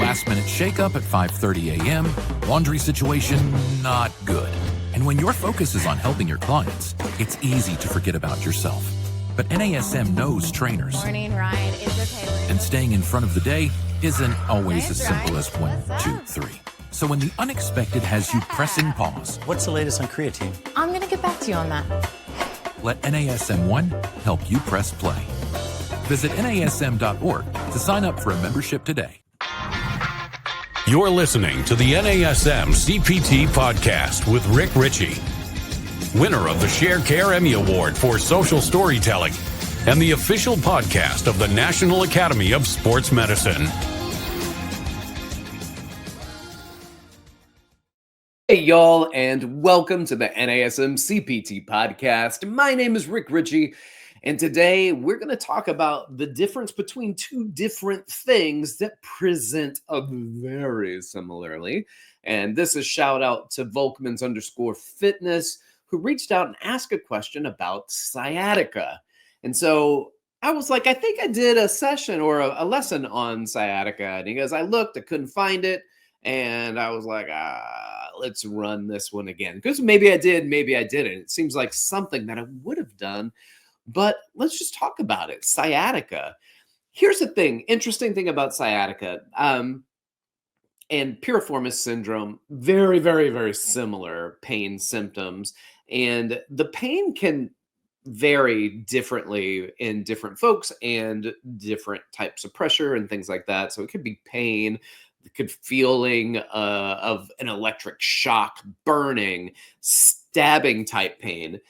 last-minute shakeup at 5:30 a.m., laundry situation not good. And when your focus is on helping your clients, it's easy to forget about yourself. But NASM knows trainers. Morning, Ryan. It's okay. And staying in front of the day isn't always There's as simple Ryan. as 1, What's 2, up? 3. So when the unexpected has you pressing pause, What's the latest on creatine? I'm going to get back to you on that. let NASM1 help you press play. Visit NASM.org to sign up for a membership today. You're listening to the NASM-CPT Podcast with Rick Richey, winner of the Share Care Emmy Award for Social Storytelling and the official podcast of the National Academy of Sports Medicine. Hey, y'all, and welcome to the NASM-CPT Podcast. My name is Rick Richey, and today we're going to talk about the difference between two different things that present very similarly. And this is shout out to Volkmans_fitness, who reached out and asked a question about sciatica. And so I was like, I think I did a session or a lesson on sciatica. And he goes, I looked, I couldn't find it. And I was like, let's run this one again. Because maybe I did, maybe I didn't. It seems like something that I would have done. But let's just talk about it. Sciatica. Here's the thing. Interesting thing about sciatica and piriformis syndrome. Very, very, very similar pain symptoms. And the pain can vary differently in different folks and different types of pressure and things like that. So it could be pain. Could feeling of an electric shock, burning, stabbing type pain.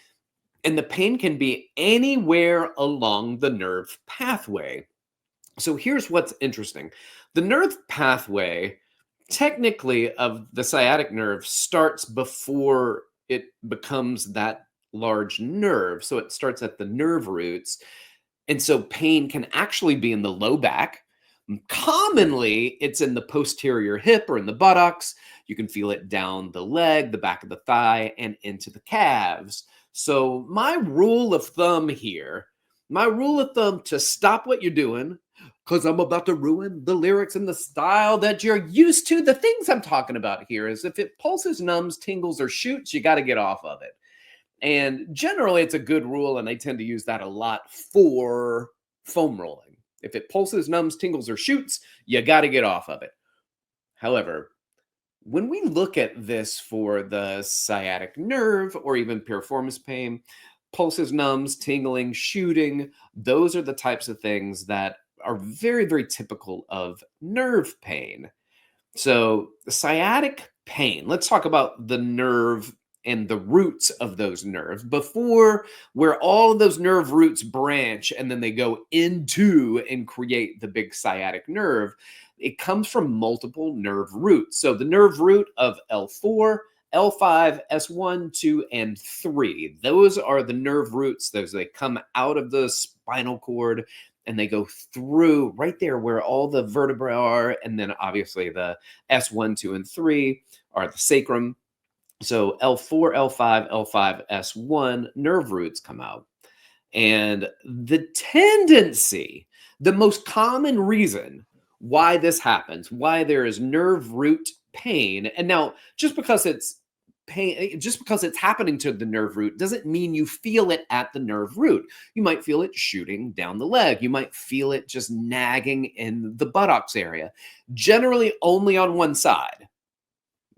And the pain can be anywhere along the nerve pathway. So here's what's interesting. The nerve pathway, technically, of the sciatic nerve starts before it becomes that large nerve. So it starts at the nerve roots. And so pain can actually be in the low back. Commonly, it's in the posterior hip or in the buttocks. You can feel it down the leg, the back of the thigh, and into the calves. So my rule of thumb here, to stop what you're doing, because I'm about to ruin the lyrics and the style that you're used to. The things I'm talking about here is if it pulses, numbs, tingles, or shoots, you got to get off of it. And generally, it's a good rule, and I tend to use that a lot for foam rolling. If it pulses, numbs, tingles, or shoots, you got to get off of it. However, when we look at this for the sciatic nerve or even piriformis pain, pulses, numbs, tingling, shooting, those are the types of things that are very, very typical of nerve pain. So the sciatic pain, let's talk about the nerve and the roots of those nerves before where all of those nerve roots branch and then they go into and create the big sciatic nerve. It comes from multiple nerve roots. So the nerve root of L4, L5, S1, 2, and 3. Those are the nerve roots. They come out of the spinal cord and they go through right there where all the vertebrae are. And then obviously the S1, 2, and 3 are the sacrum. So L4, L5, L5, S1 nerve roots come out. And the tendency, the most common reason why this happens, why there is nerve root pain, and now just because it's pain, just because it's happening to the nerve root doesn't mean you feel it at the nerve root. You might feel it shooting down the leg. You might feel it just nagging in the buttocks area, generally only on one side.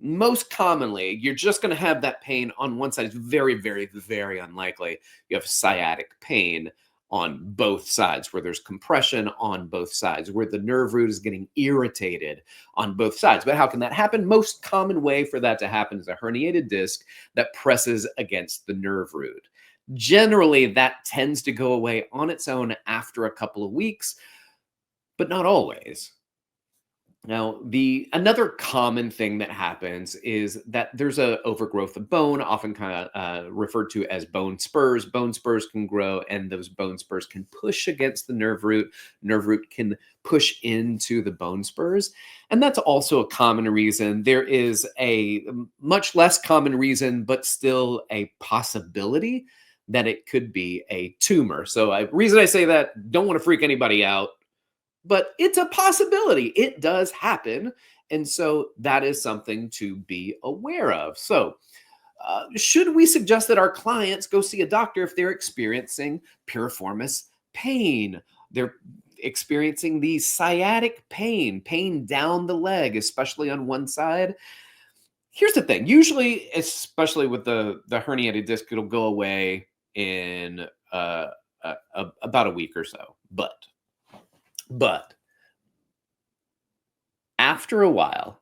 Most commonly, you're just going to have that pain on one side. It's very, very, very unlikely you have sciatic pain on both sides, where there's compression on both sides, where the nerve root is getting irritated on both sides. But how can that happen? Most common way for that to happen is a herniated disc that presses against the nerve root. Generally, that tends to go away on its own after a couple of weeks, but not always. Now, another common thing that happens is that there's a overgrowth of bone, often kind of referred to as bone spurs. Bone spurs can grow, and those bone spurs can push against the nerve root. Nerve root can push into the bone spurs, and that's also a common reason. There is a much less common reason, but still a possibility that it could be a tumor. So, reason I say that, don't want to freak anybody out. but it's a possibility. It does happen. And so that is something to be aware of. So, should we suggest that our clients go see a doctor if they're experiencing piriformis pain? They're experiencing the sciatic pain down the leg, especially on one side. Here's the thing. Usually, especially with the herniated disc, it'll go away in about a week or so. But after a while,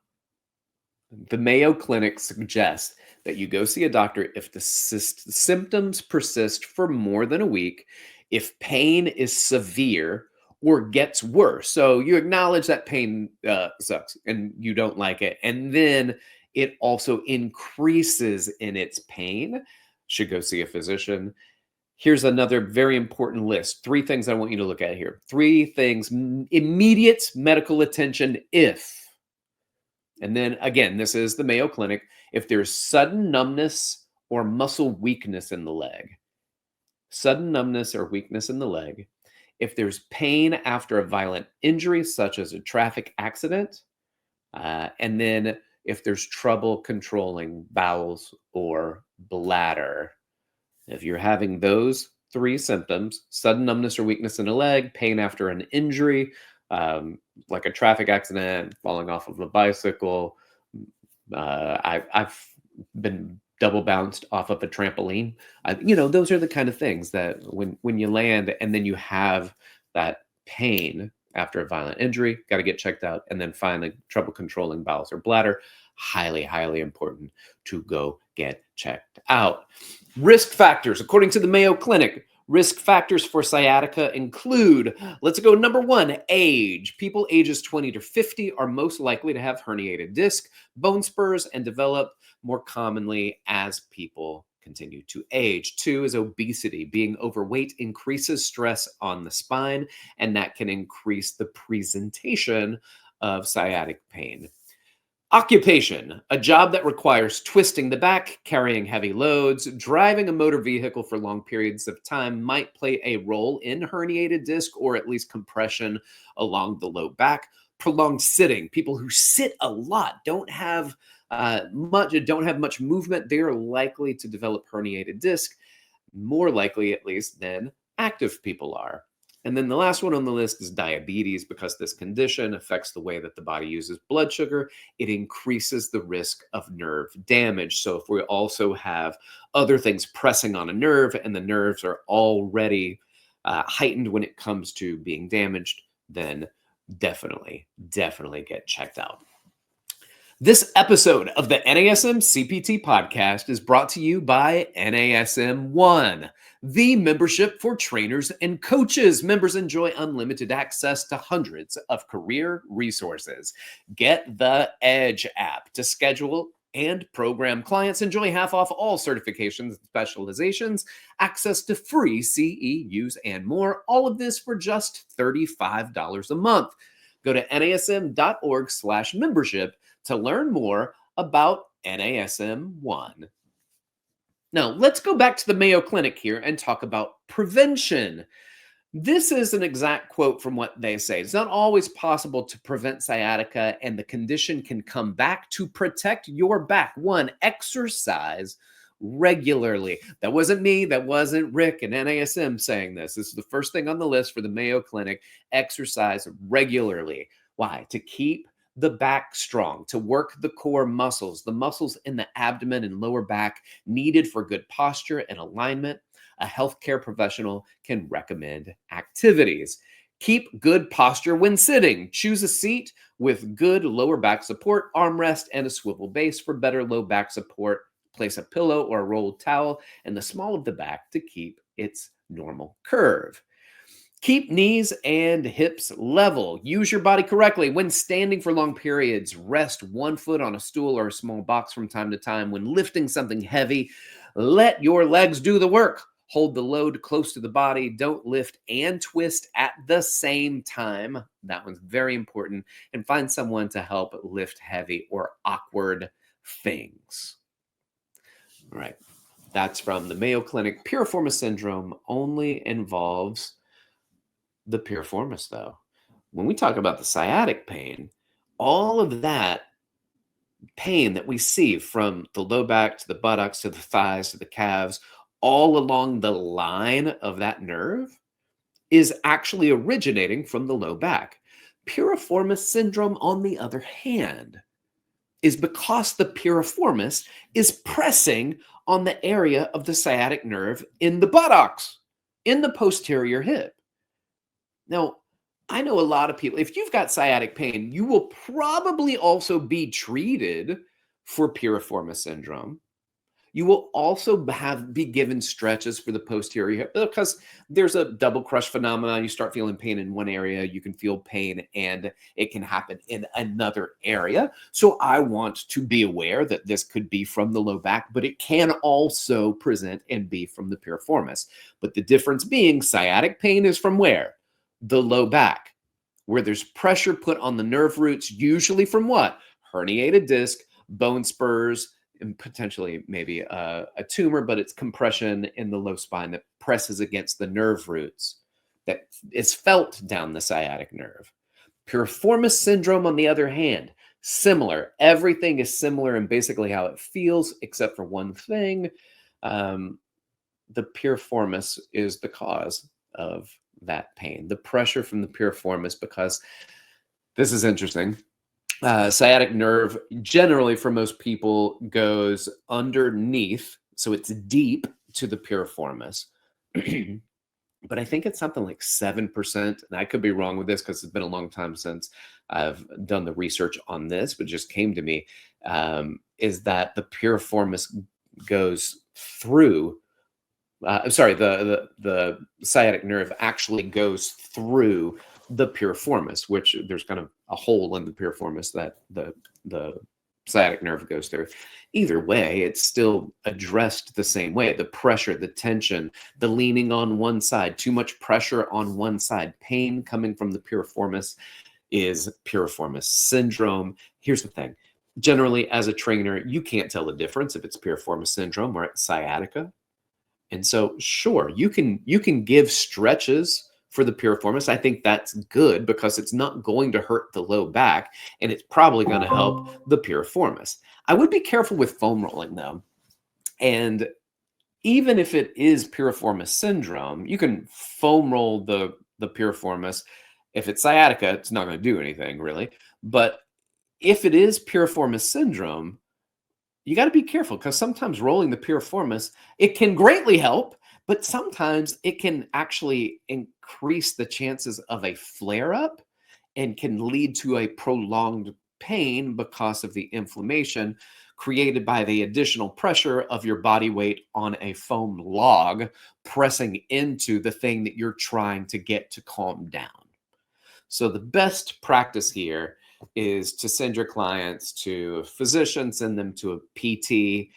the Mayo Clinic suggests that you go see a doctor if the symptoms persist for more than a week, if pain is severe or gets worse. So you acknowledge that pain sucks and you don't like it. And then it also increases in its pain. Should go see a physician. Here's another very important list. 3 things I want you to look at here. 3 things, immediate medical attention if. And then again, this is the Mayo Clinic. If there's sudden numbness or muscle weakness in the leg, sudden numbness or weakness in the leg, if there's pain after a violent injury, such as a traffic accident, and then if there's trouble controlling bowels or bladder. If you're having those 3 symptoms, sudden numbness or weakness in the leg, pain after an injury, like a traffic accident, falling off of a bicycle. I've been double bounced off of a trampoline. Those are the kind of things that when you land and then you have that pain after a violent injury, got to get checked out. And then finally, trouble controlling bowels or bladder, highly, highly important to go get checked out. Risk factors, according to the Mayo Clinic. Risk factors for sciatica include, let's go number 1, age. People ages 20 to 50 are most likely to have herniated disc, bone spurs, and develop more commonly as people continue to age. 2 is obesity. Being overweight increases stress on the spine, and that can increase the presentation of sciatic pain. Occupation, a job that requires twisting the back, carrying heavy loads, driving a motor vehicle for long periods of time might play a role in herniated disc or at least compression along the low back. Prolonged sitting, people who sit a lot, don't have much movement, they're likely to develop herniated disc, more likely at least than active people are. And then the last one on the list is diabetes. Because this condition affects the way that the body uses blood sugar, it increases the risk of nerve damage. So if we also have other things pressing on a nerve and the nerves are already heightened when it comes to being damaged, then definitely get checked out. This episode of the NASM-CPT Podcast is brought to you by NASM One, the membership for trainers and coaches. Members enjoy unlimited access to hundreds of career resources. Get the Edge app to schedule and program. Clients enjoy half off all certifications and specializations, access to free CEUs, and more. All of this for just $35 a month. Go to nasm.org/membership to learn more about NASM One. Now, let's go back to the Mayo Clinic here and talk about prevention. This is an exact quote from what they say. It's not always possible to prevent sciatica, and the condition can come back. To protect your back, 1, exercise regularly. That wasn't me. That wasn't Rick and NASM saying this. This is the first thing on the list for the Mayo Clinic. Exercise regularly. Why? To keep the back strong, to work the core muscles, the muscles in the abdomen and lower back needed for good posture and alignment. A healthcare professional can recommend activities. Keep good posture when sitting. Choose a seat with good lower back support, armrest, and a swivel base for better low back support. Place a pillow or a rolled towel in the small of the back to keep its normal curve. Keep knees and hips level. Use your body correctly. When standing for long periods, rest one foot on a stool or a small box from time to time. When lifting something heavy, let your legs do the work. Hold the load close to the body. Don't lift and twist at the same time. That one's very important. And find someone to help lift heavy or awkward things. All right. That's from the Mayo Clinic. Piriformis syndrome only involves the piriformis, though. when we talk about the sciatic pain, all of that pain that we see from the low back to the buttocks to the thighs to the calves, all along the line of that nerve, is actually originating from the low back. Piriformis syndrome, on the other hand, is because the piriformis is pressing on the area of the sciatic nerve in the buttocks, in the posterior hip. Now, I know a lot of people, if you've got sciatic pain, you will probably also be treated for piriformis syndrome. You will also be given stretches for the posterior hip because there's a double crush phenomenon. You start feeling pain in one area, you can feel pain and it can happen in another area. So I want to be aware that this could be from the low back, but it can also present and be from the piriformis. But the difference being sciatic pain is from where? The low back, where there's pressure put on the nerve roots, usually from what? Herniated disc, bone spurs, and potentially maybe a tumor, but it's compression in the low spine that presses against the nerve roots that is felt down the sciatic nerve. Piriformis syndrome, on the other hand, similar. Everything is similar in basically how it feels, except for one thing. The piriformis is the cause of that pain, the pressure from the piriformis, because this is interesting. Sciatic nerve generally for most people goes underneath, so it's deep to the piriformis. But I think it's something like 7%, and I could be wrong with this because it's been a long time since I've done the research on this, but it just came to me, is that the piriformis goes through, the sciatic nerve actually goes through the piriformis, which there's kind of a hole in the piriformis that the sciatic nerve goes through. Either way, it's still addressed the same way. The pressure, the tension, the leaning on one side, too much pressure on one side, pain coming from the piriformis is piriformis syndrome. Here's the thing. Generally, as a trainer, you can't tell the difference if it's piriformis syndrome or sciatica. And so, sure, you can give stretches for the piriformis. I think that's good because it's not going to hurt the low back, and it's probably going to help the piriformis. I would be careful with foam rolling, though. And even if it is piriformis syndrome, you can foam roll the piriformis. If it's sciatica, it's not going to do anything, really. But if it is piriformis syndrome, you got to be careful because sometimes rolling the piriformis, it can greatly help, but sometimes it can actually increase the chances of a flare-up and can lead to a prolonged pain because of the inflammation created by the additional pressure of your body weight on a foam log pressing into the thing that you're trying to get to calm down. So the best practice here is to send your clients to a physician, send them to a PT,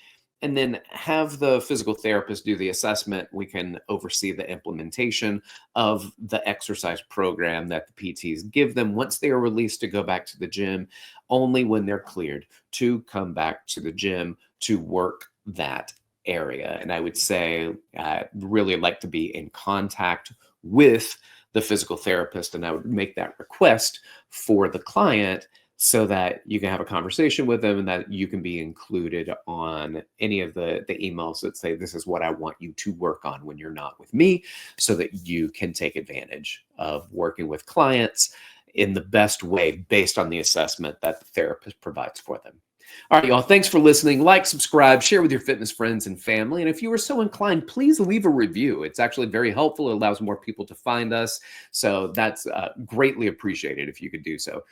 and then have the physical therapist do the assessment. We can oversee the implementation of the exercise program that the PTs give them once they are released to go back to the gym, only when they're cleared to come back to the gym to work that area. And I would say I'd really like to be in contact with the physical therapist, and I would make that request for the client so that you can have a conversation with them and that you can be included on any of the emails that say, this is what I want you to work on when you're not with me, so that you can take advantage of working with clients in the best way based on the assessment that the therapist provides for them. All right, y'all, thanks for listening. Like, subscribe, share with your fitness friends and family. And if you are so inclined, please leave a review. It's actually very helpful. It allows more people to find us. So that's greatly appreciated if you could do so.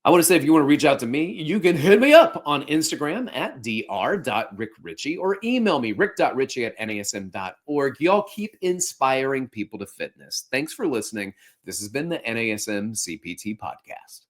I want to say, if you want to reach out to me, you can hit me up on Instagram at dr.rickrichey or email me, rick.richey@nasm.org. Y'all keep inspiring people to fitness. Thanks for listening. This has been the NASM-CPT Podcast.